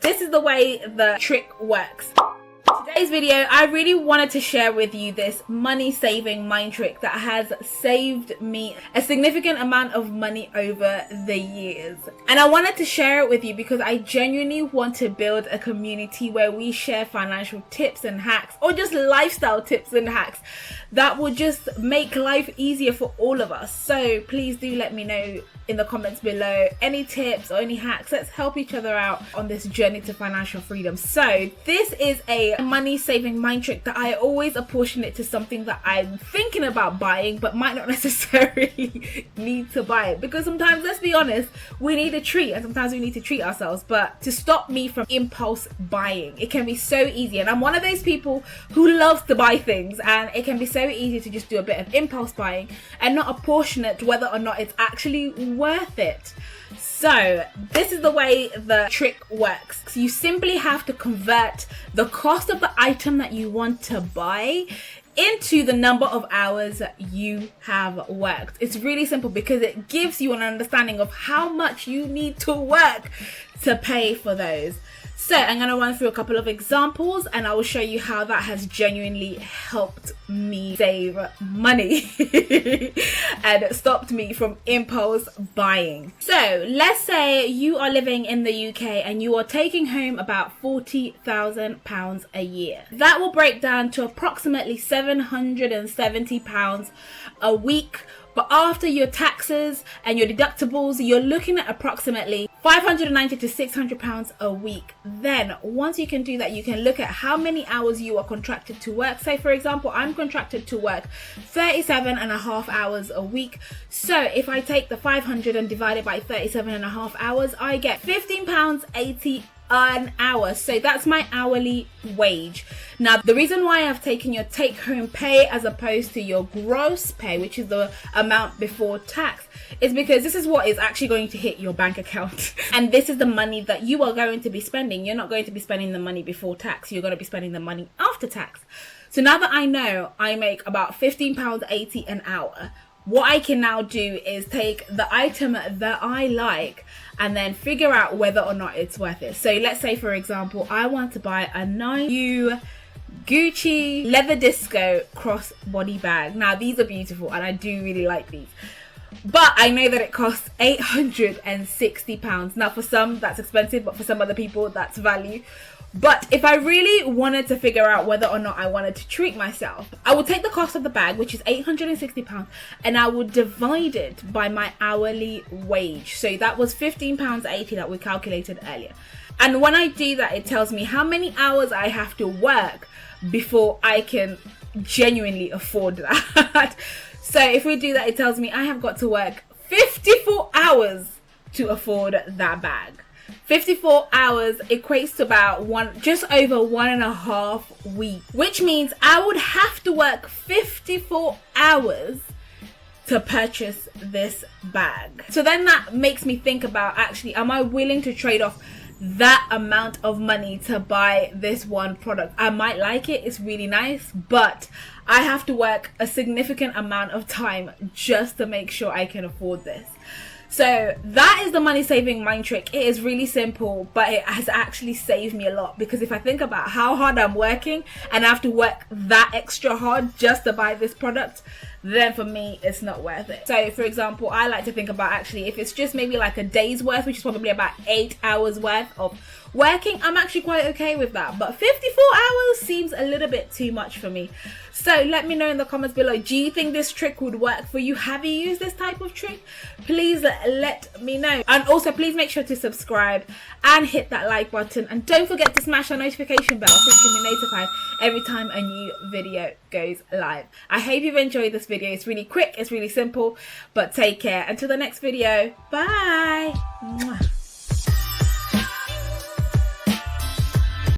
this is the way the trick works. Today's video, I really wanted to share with you this money saving mind trick that has saved me a significant amount of money over the years. And I wanted to share it with you because I genuinely want to build a community where we share financial tips and hacks, or just lifestyle tips and hacks that will just make life easier for all of us. So please do let me know in the comments below any tips or any hacks. Let's help each other out on this journey to financial freedom. So this is a money saving mind trick that I always apportion it to something that I'm thinking about buying but might not necessarily need to buy it, because sometimes, let's be honest, we need a treat and sometimes we need to treat ourselves. But to stop me from impulse buying, it can be so easy, and I'm one of those people who loves to buy things, and it can be so easy to just do a bit of impulse buying and not apportion it whether or not it's actually worth it. So this is the way the trick works. So you simply have to convert the cost of the item that you want to buy into the number of hours you have worked. It's really simple because it gives you an understanding of how much you need to work to pay for those. So I'm going to run through a couple of examples and I will show you how that has genuinely helped me save money and stopped me from impulse buying. So let's say you are living in the UK and you are taking home about £40,000 a year. That will break down to approximately £770 a week. But after your taxes and your deductibles, you're looking at approximately £590 to £600 a week. Then once you can do that, you can look at how many hours you are contracted to work. Say for example, I'm contracted to work 37.5 hours a week. So if I take the 500 and divide it by 37.5 hours, I get £15.80 an hour. So that's my hourly wage. Now the reason why I've taken your take home pay as opposed to your gross pay, which is the amount before tax, is because this is what is actually going to hit your bank account and this is the money that you are going to be spending. You're not going to be spending the money before tax, you're going to be spending the money after tax. So now that I know I make about £15.80 an hour, what I can now do is take the item that I like and then figure out whether or not it's worth it. So let's say for example, I want to buy a 9U Gucci leather disco crossbody bag. Now these are beautiful and I do really like these, but I know that it costs £860. Now for some that's expensive, but for some other people that's value. But if I really wanted to figure out whether or not I wanted to treat myself, I would take the cost of the bag, which is £860, and I would divide it by my hourly wage. So that was £15.80 that we calculated earlier. And when I do that, it tells me how many hours I have to work before I can genuinely afford that. So if we do that, it tells me I have got to work 54 hours to afford that bag. 54 hours equates to about just over 1.5 weeks, which means I would have to work 54 hours to purchase this bag. So then that makes me think about, actually, am I willing to trade off that amount of money to buy this one product? I might like it, it's really nice, but I have to work a significant amount of time just to make sure I can afford this. So that is the money saving mind trick. It is really simple, but it has actually saved me a lot, because if I think about how hard I'm working and I have to work that extra hard just to buy this product, then for me it's not worth it. So for example, I like to think about, actually, if it's just maybe like a day's worth, which is probably about 8 hours worth of working, I'm actually quite okay with that. But 54 hours seems a little bit too much for me. So let me know in the comments below, do you think this trick would work for you? Have you used this type of trick? Please let me know. And also please make sure to subscribe and hit that like button, and don't forget to smash the notification bell so you can be notified every time a new video goes live. I hope you've enjoyed this video. It's really quick, it's really simple, but take care until the next video. Bye. Mwah.